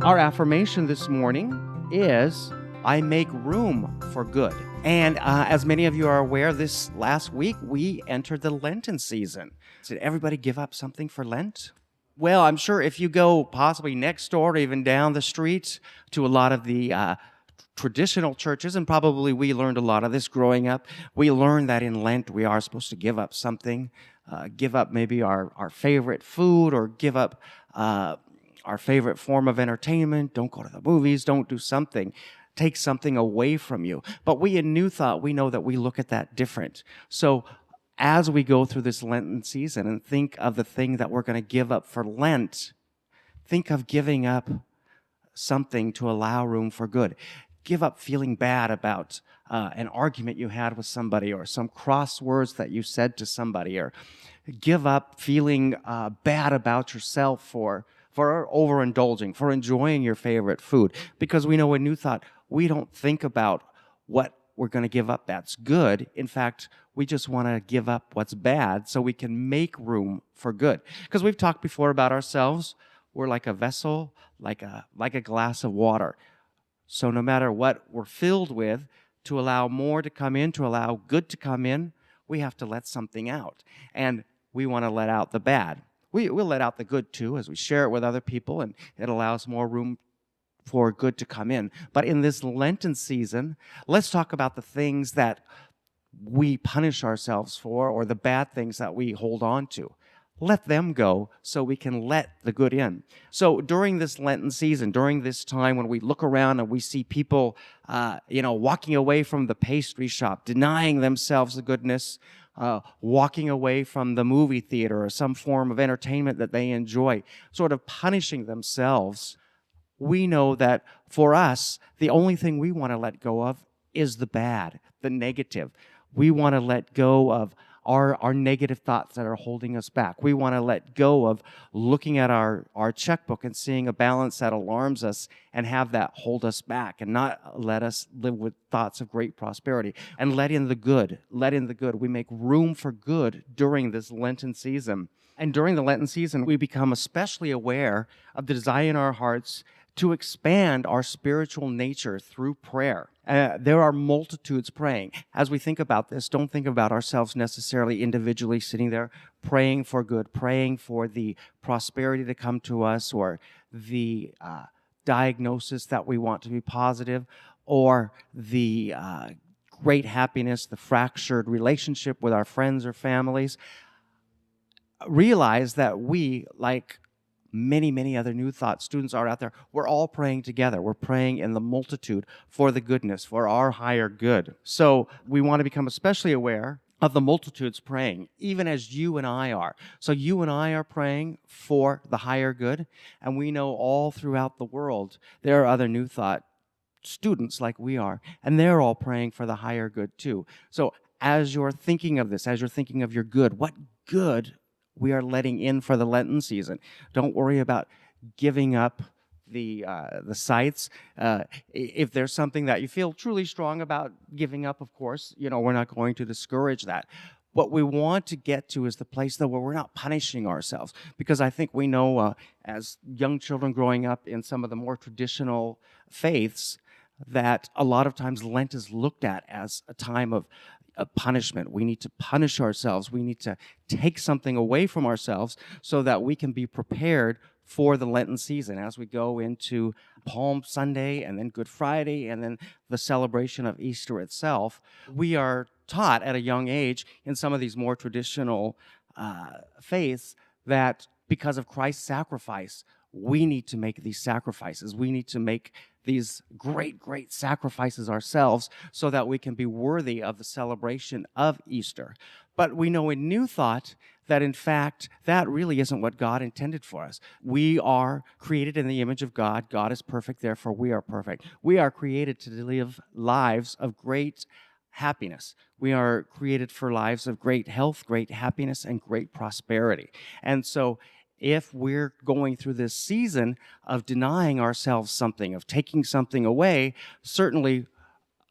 Our affirmation this morning is, I make room for good. And as many of you are aware, this last week we entered the Lenten season. Did everybody give up something for Lent? Well, I'm sure if you go possibly next door or even down the street to a lot of the traditional churches, and probably we learned a lot of this growing up, we learned that in Lent we are supposed to give up something, give up maybe our favorite food, or give up our favorite form of entertainment. Don't go to the movies, don't do something. Take something away from you. But we in New Thought, we know that we look at that different. So as we go through this Lenten season and think of the thing that we're going to give up for Lent, think of giving up something to allow room for good. Give up feeling bad about an argument you had with somebody, or some cross words that you said to somebody, or give up feeling bad about yourself for overindulging, for enjoying your favorite food. Because we know in New Thought, we don't think about what we're going to give up that's good. In fact, we just want to give up what's bad so we can make room for good. Because we've talked before about ourselves. We're like a vessel, like a glass of water. So no matter what we're filled with, to allow more to come in, to allow good to come in, we have to let something out. And we want to let out the bad. We'll let out the good too as we share it with other people, and it allows more room for good to come in. But in this Lenten season, let's talk about the things that we punish ourselves for, or the bad things that we hold on to. Let them go so we can let the good in. So during this Lenten season, during this time when we look around and we see people, walking away from the pastry shop, denying themselves the goodness, walking away from the movie theater or some form of entertainment that they enjoy, sort of punishing themselves, we know that for us, the only thing we want to let go of is the bad, the negative. We want to let go of our negative thoughts that are holding us back. We want to let go of looking at our checkbook and seeing a balance that alarms us and have that hold us back, and not let us live with thoughts of great prosperity, and let in the good. Let in the good. We make room for good during this Lenten season. And during the Lenten season, we become especially aware of the desire in our hearts to expand our spiritual nature through prayer. There are multitudes praying. As we think about this, don't think about ourselves necessarily individually sitting there praying for good, praying for the prosperity to come to us, or the diagnosis that we want to be positive, or the great happiness, the fractured relationship with our friends or families. Realize that we, like many, many other New Thought students are out there, we're all praying together. We're praying in the multitude for the goodness, for our higher good. So we want to become especially aware of the multitudes praying, even as you and I are. So you and I are praying for the higher good, and we know all throughout the world there are other New Thought students like we are, and they're all praying for the higher good too. So as you're thinking of this, as you're thinking of your good, what good we are letting in for the Lenten season. Don't worry about giving up the sites. If there's something that you feel truly strong about giving up, of course, we're not going to discourage that. What we want to get to is the place, though, where we're not punishing ourselves. Because I think we know, as young children growing up in some of the more traditional faiths, that a lot of times Lent is looked at as a time of punishment. We need to punish ourselves. We need to take something away from ourselves so that we can be prepared for the Lenten season as we go into Palm Sunday, and then Good Friday, and then the celebration of Easter itself. We are taught at a young age in some of these more traditional faiths that because of Christ's sacrifice, we need to make these sacrifices. We need to make these great, great sacrifices ourselves so that we can be worthy of the celebration of Easter. But we know in New Thought that, in fact, that really isn't what God intended for us. We are created in the image of God. God is perfect, therefore we are perfect. We are created to live lives of great happiness. We are created for lives of great health, great happiness, and great prosperity. And so if we're going through this season of denying ourselves something, of taking something away, certainly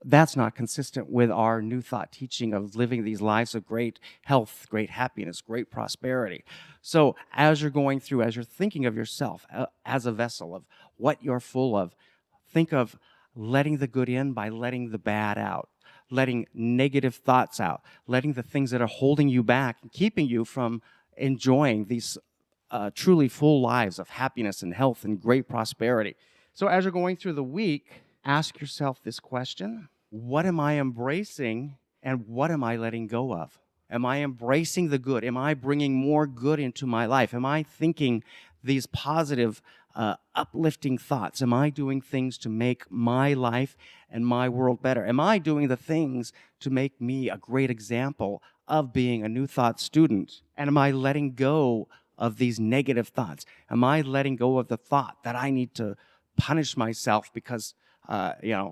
That's not consistent with our New Thought teaching of living these lives of great health, great happiness, great prosperity. So as you're going through, as you're thinking of yourself as a vessel of what you're full of, think of letting the good in by letting the bad out, letting negative thoughts out, letting the things that are holding you back and keeping you from enjoying these truly full lives of happiness and health and great prosperity. So as you're going through the week, ask yourself this question: what am I embracing and what am I letting go of? Am I embracing the good? Am I bringing more good into my life? Am I thinking these positive, uplifting thoughts? Am I doing things to make my life and my world better? Am I doing the things to make me a great example of being a New Thought student? And am I letting go of these negative thoughts? Am I letting go of the thought that I need to punish myself because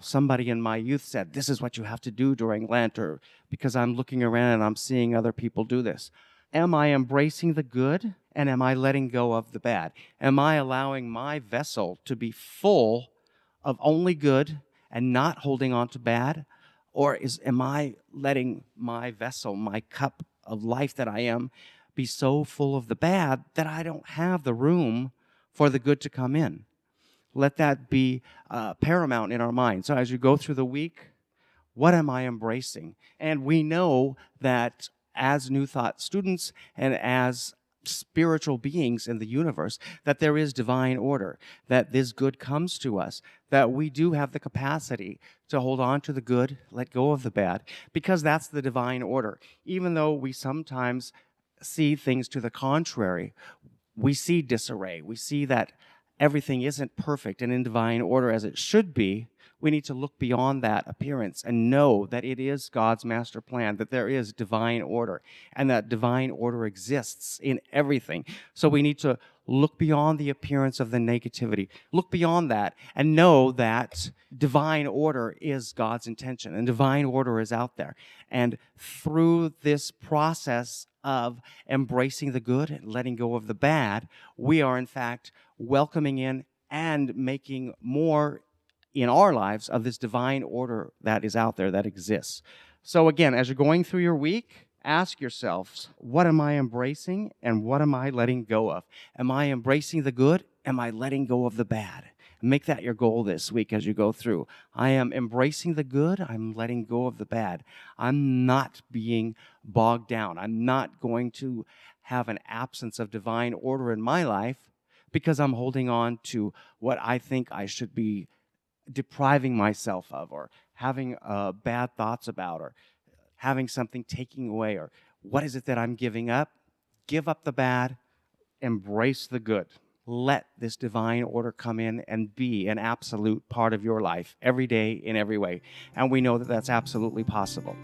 somebody in my youth said, this is what you have to do during Lent, or because I'm looking around and I'm seeing other people do this? Am I embracing the good and am I letting go of the bad? Am I allowing my vessel to be full of only good and not holding on to bad? Or am I letting my vessel, my cup of life that I am, be so full of the bad that I don't have the room for the good to come in? Let that be paramount in our mind. So as you go through the week, what am I embracing? And we know that as New Thought students and as spiritual beings in the universe, that there is divine order, that this good comes to us, that we do have the capacity to hold on to the good, let go of the bad, because that's the divine order. Even though we sometimes see things to the contrary, we see disarray, we see that everything isn't perfect and in divine order as it should be, we need to look beyond that appearance and know that it is God's master plan, that there is divine order, and that divine order exists in everything. So we need to look beyond the appearance of the negativity, look beyond that, and know that divine order is God's intention, and divine order is out there. And through this process of embracing the good and letting go of the bad, we are in fact welcoming in and making more in our lives of this divine order that is out there, that exists. So again, as you're going through your week, ask yourselves, what am I embracing and what am I letting go of? Am I embracing the good? Am I letting go of the bad? Make that your goal this week as you go through. I am embracing the good. I'm letting go of the bad. I'm not being bogged down. I'm not going to have an absence of divine order in my life because I'm holding on to what I think I should be depriving myself of, or having bad thoughts about, or having something taking away, or what is it that I'm giving up? Give up the bad, embrace the good. Let this divine order come in and be an absolute part of your life every day in every way. And we know that that's absolutely possible.